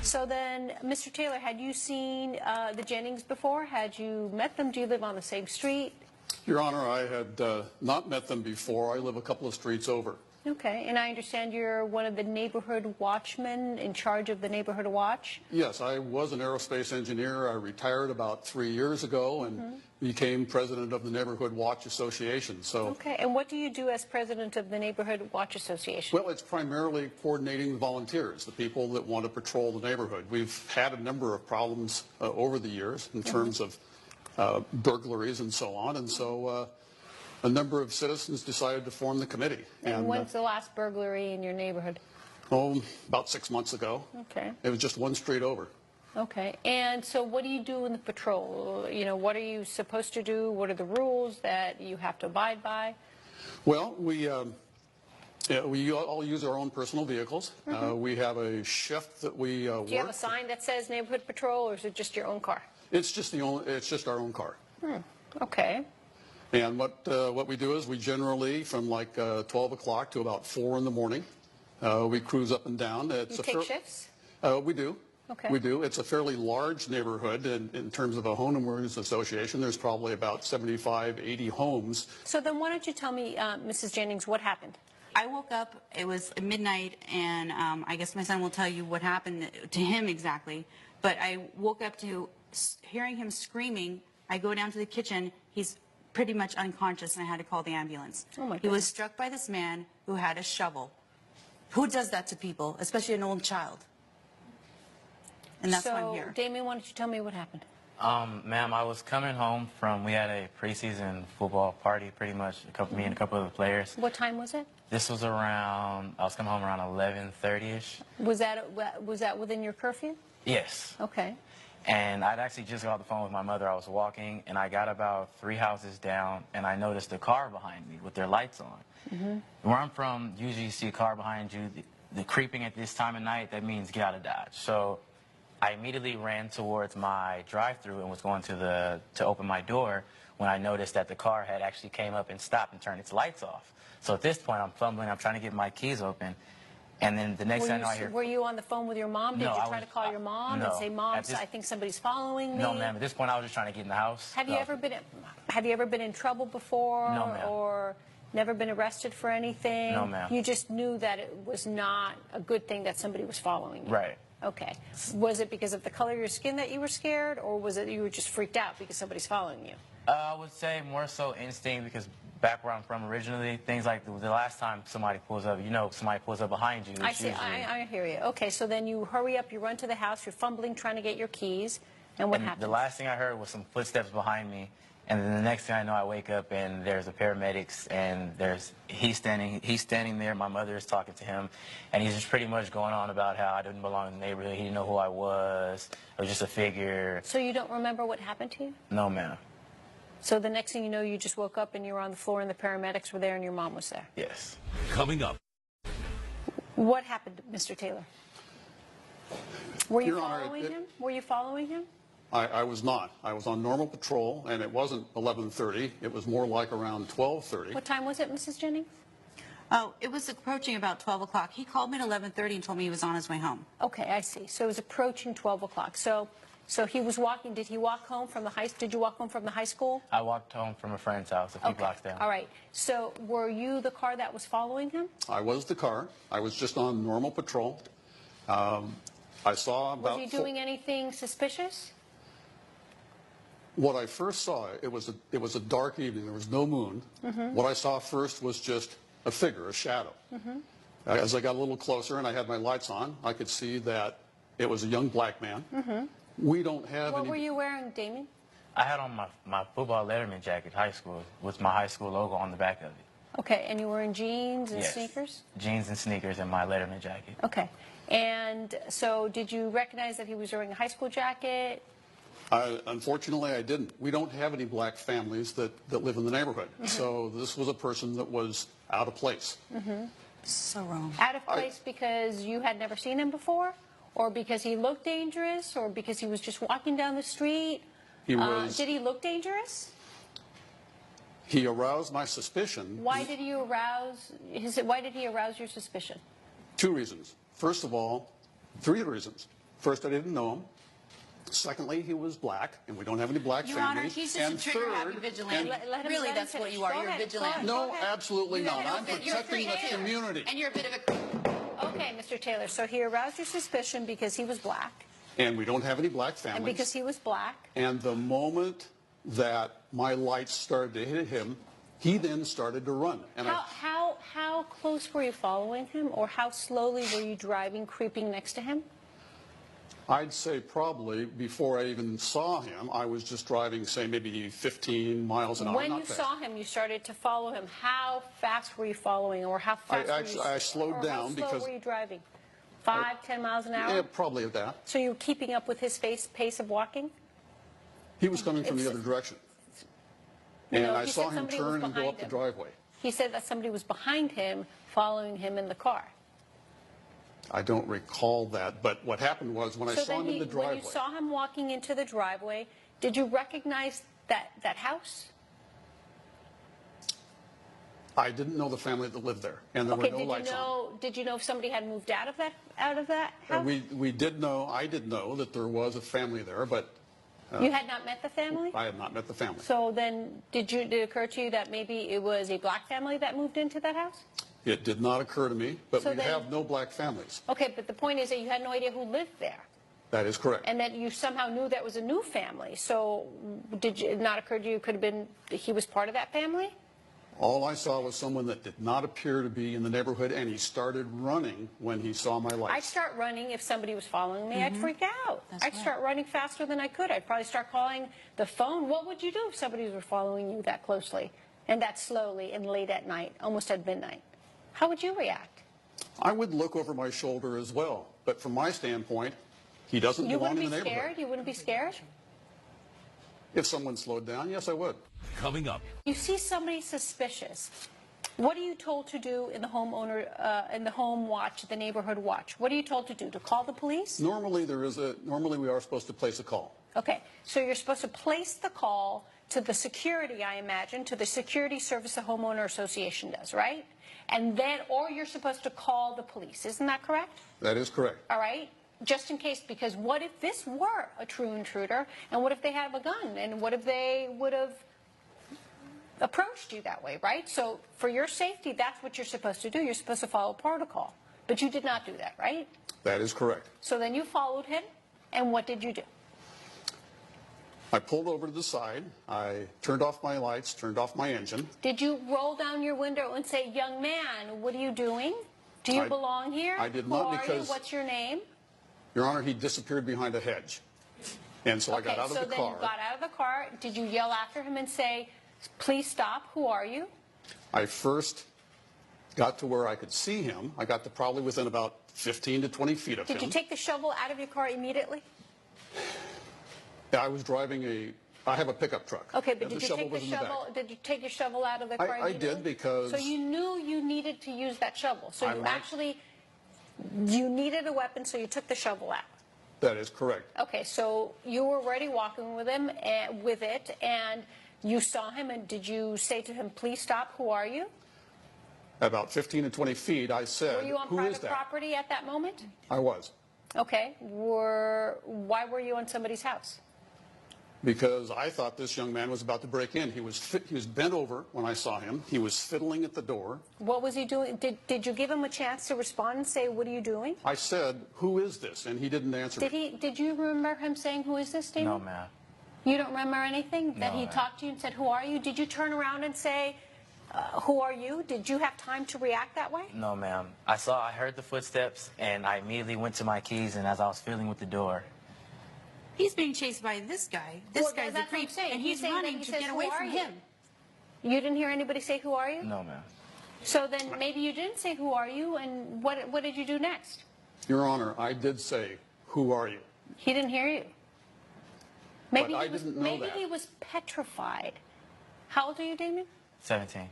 So then, Mr. Taylor, had you seen the Jennings before? Had you met them? Do you live on the same street? Your Honor, I had not met them before. I live a couple of streets over. Okay, and I understand you're one of the neighborhood watchmen in charge of the neighborhood watch? Yes, I was an aerospace engineer. I retired about 3 years ago and became president of the Neighborhood Watch Association. So, okay, and what do you do as president of the Neighborhood Watch Association? well, it's primarily coordinating the volunteers, the people that want to patrol the neighborhood. We've had a number of problems over the years in terms of burglaries and so on, and so a number of citizens decided to form the committee. And when's the last burglary in your neighborhood? Oh, about 6 months ago. Okay. It was just one street over. Okay. And so what do you do in the patrol? You know, what are you supposed to do? What are the rules that you have to abide by? Well, we all use our own personal vehicles. We have a shift that we work. Do you have a sign that says neighborhood patrol, or is it just your own car? It's just our own car. Okay. And what we do is we generally, from like 12 o'clock to about 4 in the morning, we cruise up and down. You take shifts? We do. Okay. We do. It's a fairly large neighborhood in terms of a homeowners association. There's probably about 75, 80 homes. So then why don't you tell me, Mrs. Jennings, what happened? I woke up, it was midnight, and I guess my son will tell you what happened to him exactly. But I woke up to hearing him screaming. I go down to the kitchen. He's pretty much unconscious, and I had to call the ambulance. Oh my He was struck by this man who had a shovel. Who does that to people, especially an old child? And that's why I'm here. So, Damien, why don't you tell me what happened? Ma'am, I was coming home from, we had a preseason football party, pretty much, me and a couple of the players. What time was it? This was around, I was coming home around 11:30ish. Was that within your curfew? Yes. Okay. And I'd actually just got off the phone with my mother. I was walking, and I got about 3 houses down, and I noticed a car behind me with their lights on. Where I'm from, usually you see a car behind you. The creeping at this time of night, that means get out of Dodge. So I immediately ran towards my drive-thru and was going to open my door when I noticed that the car had actually came up and stopped and turned its lights off. So at this point, I'm fumbling. I'm trying to get my keys open. And then the next thing I know, I hear... Were you on the phone with your mom? Did No, you try to call your mom and say, Mom, I think somebody's following me? No, ma'am. At this point, I was just trying to get in the house. Have you ever been in trouble before? No, ma'am. Or never been arrested for anything? No, ma'am. You just knew that it was not a good thing that somebody was following you? Right. Okay. Was it because of the color of your skin that you were scared, or was it you were just freaked out because somebody's following you? I would say more so instinct, because back where I'm from originally, things like the last time somebody pulls up, somebody pulls up behind you. I see. I hear you. Okay, so then you hurry up, you run to the house, you're fumbling, trying to get your keys, and what happens? The last thing I heard was some footsteps behind me, and then the next thing I know, I wake up and there's a paramedics, and he's standing there. My mother is talking to him, and he's just pretty much going on about how I didn't belong in the neighborhood. He didn't know who I was. I was just a figure. So you don't remember what happened to you? No, ma'am. So the next thing you know, you just woke up and you were on the floor and the paramedics were there and your mom was there? Yes. Coming up. What happened, Mr. Taylor? Were you Your Honor, following him? Were you following him? I was not. I was on normal patrol, and it wasn't 11:30. It was more like around 12:30. What time was it, Mrs. Jennings? Oh, it was approaching about 12 o'clock. He called me at 11:30 and told me he was on his way home. Okay, I see. So it was approaching 12 o'clock. So he was walking. Did he walk home from the Did you walk home from the high school? I walked home from a friend's house a few blocks down. All right. So were you the car that was following him? I was the car. I was just on normal patrol. I saw about... Was he doing anything suspicious? What I first saw, it was a dark evening. There was no moon. What I saw first was just a figure, a shadow. As I got a little closer and I had my lights on, I could see that it was a young black man. We don't have What were you wearing, Damien? I had on my football letterman jacket, high school, with my high school logo on the back of it. Okay, and you were in jeans and Yes. sneakers? Jeans and sneakers and my letterman jacket. Okay. And so did you recognize that he was wearing a high school jacket? Unfortunately, I didn't. We don't have any black families that live in the neighborhood. So this was a person that was out of place. So wrong. Out of place because you had never seen him before? Or because he looked dangerous? Or because he was just walking down the street? He was... Did he look dangerous? He aroused my suspicion. Why did he arouse your suspicion? 2 reasons. First of all, 3 reasons. First, I didn't know him. Secondly, he was black, and we don't have any black Your families. Honor, he's just and a trigger-happy third, vigilante. and- Let him- Really, let him that's what finish. you are. Go You're a ahead, vigilante. go No, ahead. absolutely You not. have I'm no fit- you're a protecting the creature. community. And you're a bit of a... Okay, Mr. Taylor, so he aroused your suspicion because he was black, And we don't have any black and families. because he was black. And the moment that my lights started to hit him, he then started to run. And How close were you following him, or how slowly were you driving, creeping next to him? I'd say probably before I even saw him, I was just driving, say, maybe 15 miles an hour. When not you fast. saw him, you started to follow him. How fast were you following, or how fast I slowed or down how slow because- were you driving? 5, 10 miles an hour? Yeah, probably at that. So you were keeping up with his pace of walking? He was coming from the It's- other direction. And No, I he saw said him somebody was turn and go behind up the him. driveway. He said that somebody was behind him, following him in the car. I don't recall that, but what happened was when I So saw then him in the when driveway, you saw him walking into the driveway, did you recognize that house? I didn't know the family that lived there, and there Okay, were no lights on. did you know if somebody had moved out of that house? We did know, I did know that there was a family there, but You had not met the family? I had not met the family. So then, did it occur to you that maybe it was a black family that moved into that house? It did not occur to me, but So we then- have no black families. Okay, but the point is that you had no idea who lived there, That is correct. and that you somehow knew that was a new family. So did it not occur to you could have been he was part of that family? All I saw was someone that did not appear to be in the neighborhood, and he started running when he saw my I'd lights. start running if somebody was following me. I'd freak out. That's I'd right. start running faster than I could. I'd probably start calling the phone. What would you do if somebody was following you that closely and that slowly and late at night, almost at midnight? How would you react? I would look over my shoulder as well, but from my standpoint, he doesn't You belong wouldn't in be the neighborhood. scared? You wouldn't be scared? If someone slowed down, yes, I would. Coming up. You see somebody suspicious. What are you told to do in the in the home watch, the neighborhood watch? What are you told to do? To call the police? Normally we are supposed to place a call. Okay, so you're supposed to place the call to the security, I imagine, to the security service a homeowner association does, right? And then, or you're supposed to call the police. Isn't that correct? That is correct. All right? Just in case, because what if this were a true intruder, and what if they have a gun, and what if they would have approached you that way, right? So for your safety, that's what you're supposed to do. You're supposed to follow protocol. But you did not do that, right? That is correct. So then you followed him, and what did you do? I pulled over to the side. I turned off my lights, turned off my engine. Did you roll down your window and say, "Young man, what are you doing? Do you I- belong here? I did Who not are you? because- What's your name?" Your Honor, he disappeared behind a hedge. And so I got out of so the then car. you got out of the car. Did you yell after him and say, "Please stop, who are you"? I first got to where I could see him. I got to probably within about 15 to 20 feet of him. Did you take the shovel out of your car immediately? I was driving I have a pickup truck. Okay, but The did you shovel take the was in the back. shovel? Did you take your shovel out of the car? I did immediately? because- So you knew you needed to use that shovel. So I you might- actually you needed a weapon, so you took the shovel out. That is correct. Okay, so you were already walking with him with it, and you saw him. And did you say to him, "Please stop"? Who are you? About 15 to 20 feet, I said, Were you on "Who is private that?" property at that moment? I was. Okay. Why were you on somebody's house? Because I thought this young man was about to break in. He was bent over when I saw him. He was fiddling at the door. What was he doing? Did you give him a chance to respond and say, "What are you doing"? I said, "Who is this?" And he didn't answer me. Did you remember him saying, "Who is this, David"? No, ma'am. You don't remember anything? That No, he ma'am. talked to you and said, "Who are you"? Did you turn around and say, "Who are you"? Did you have time to react that way? No, ma'am. I heard the footsteps, and I immediately went to my keys, and as I was fiddling with the door, He's being chased by this guy. This Well, guy's a that's what I'm creep, saying. and He's he's saying that running he to says, get "Who away are from you?" him. You didn't hear anybody say, "Who are you"? no, ma'am. So then maybe you didn't say, "Who are you"? And what did you do next? Your Honor, I did say, "Who are you?" He didn't hear you. Maybe I he was, didn't know maybe that. he was petrified. How old are you, Damien? 17.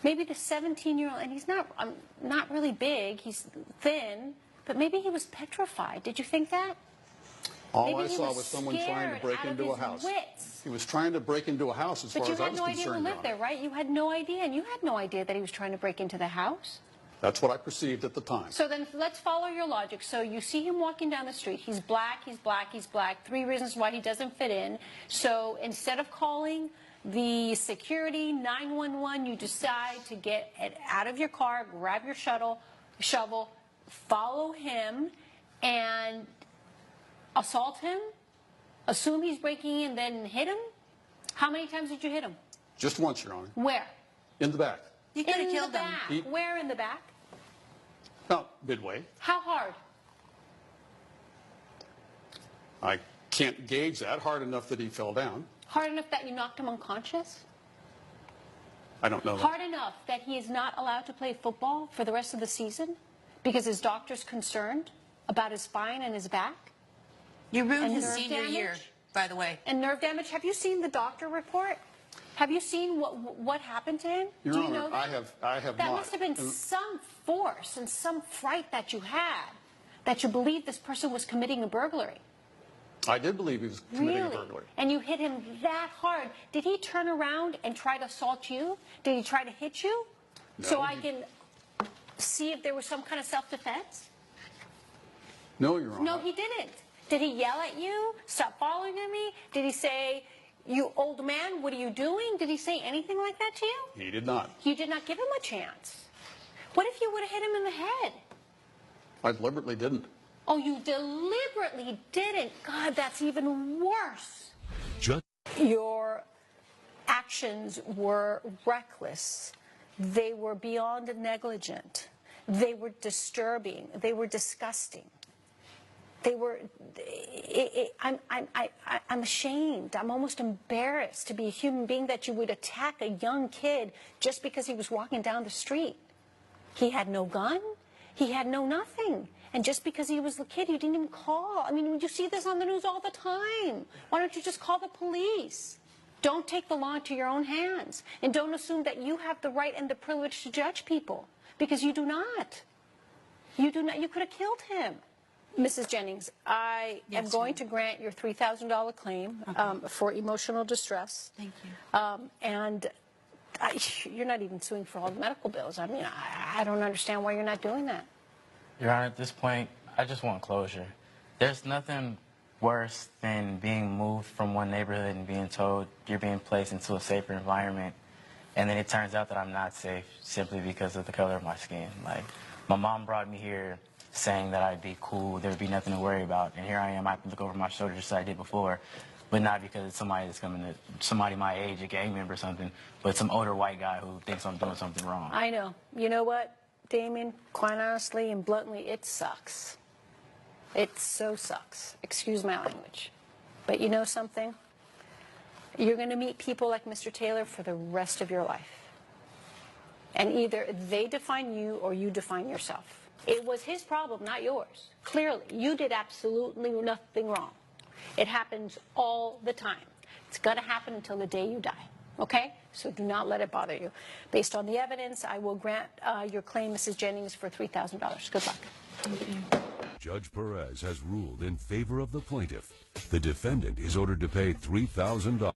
Maybe the 17-year-old, and he's not really big. He's thin, but maybe he was petrified. Did you think that? All Maybe I he saw was was someone trying scared to break out of into a his house. wits. He was trying to break into a house as But far you as I had was no idea who concerned, Your lived there, Honor. right? You had no idea, and you had no idea that he was trying to break into the house. That's what I perceived at the time. So then let's follow your logic. So you see him walking down the street. He's black, he's black, he's black. 3 reasons why he doesn't fit in. So instead of calling the security 911, you decide to get it out of your car, grab your shovel, follow him, and assault him, assume he's breaking in, then hit him. How many times did you hit him? Just once, Your Honor. Where? In the back. You could have In killed the them. back. Where in the back? About midway. How hard? I can't gauge that. Hard enough that he fell down. Hard enough that you knocked him unconscious? I don't know. Hard enough that he is not allowed to play football for the rest of the season because his doctor's concerned about his spine and his back? You ruined And his nerve senior damage? year, by the way. And nerve damage? Have you seen the doctor report? Have you seen what happened to him? Your Do you Honor, know that? I have That not. must have been some force and some fright that you had, that you believed this person was committing a burglary. I did believe he was committing Really? a burglary. And you hit him that hard. Did he turn around and try to assault you? Did he try to hit you? No, So I can see if there was some kind of self-defense? No, Your Honor. No, he didn't. Did he yell at you? Stop following me? Did he say, "You old man, what are you doing?" Did he say anything like that to you? He did not. You did not give him a chance. What if you would have hit him in the head? I deliberately didn't. Oh, you deliberately didn't. God, that's even worse. Your actions were reckless. They were beyond negligent. They were disturbing. They were disgusting. They were. I'm ashamed. I'm almost embarrassed to be a human being that you would attack a young kid just because he was walking down the street. He had no gun. He had no nothing. And just because he was a kid, you didn't even call. I mean, you see this on the news all the time. Why don't you just call the police? Don't take the law into your own hands. And don't assume that you have the right and the privilege to judge people, because you do not. You do not. You could have killed him. Mrs. Jennings, I am going to grant your $3,000 claim for emotional distress. Thank you. And you're not even suing for all the medical bills. I mean, I don't understand why you're not doing that. Your Honor, at this point, I just want closure. There's nothing worse than being moved from one neighborhood and being told you're being placed into a safer environment, and then it turns out that I'm not safe simply because of the color of my skin. Like, my mom brought me here saying that I'd be cool, there'd be nothing to worry about, and here I am, I can look over my shoulder just as I did before, but not because it's somebody that's coming to, somebody my age, a gang member or something, but some older white guy who thinks I'm doing something wrong. I know. You know what, Damien? Quite honestly and bluntly, it sucks. It so sucks. Excuse my language. But you know something? You're going to meet people like Mr. Taylor for the rest of your life. And either they define you or you define yourself. It was his problem, not yours. Clearly, you did absolutely nothing wrong. It happens all the time. It's going to happen until the day you die. Okay? So do not let it bother you. Based on the evidence, I will grant your claim, Mrs. Jennings, for $3,000. Good luck. Thank you. Judge Perez has ruled in favor of the plaintiff. The defendant is ordered to pay $3,000.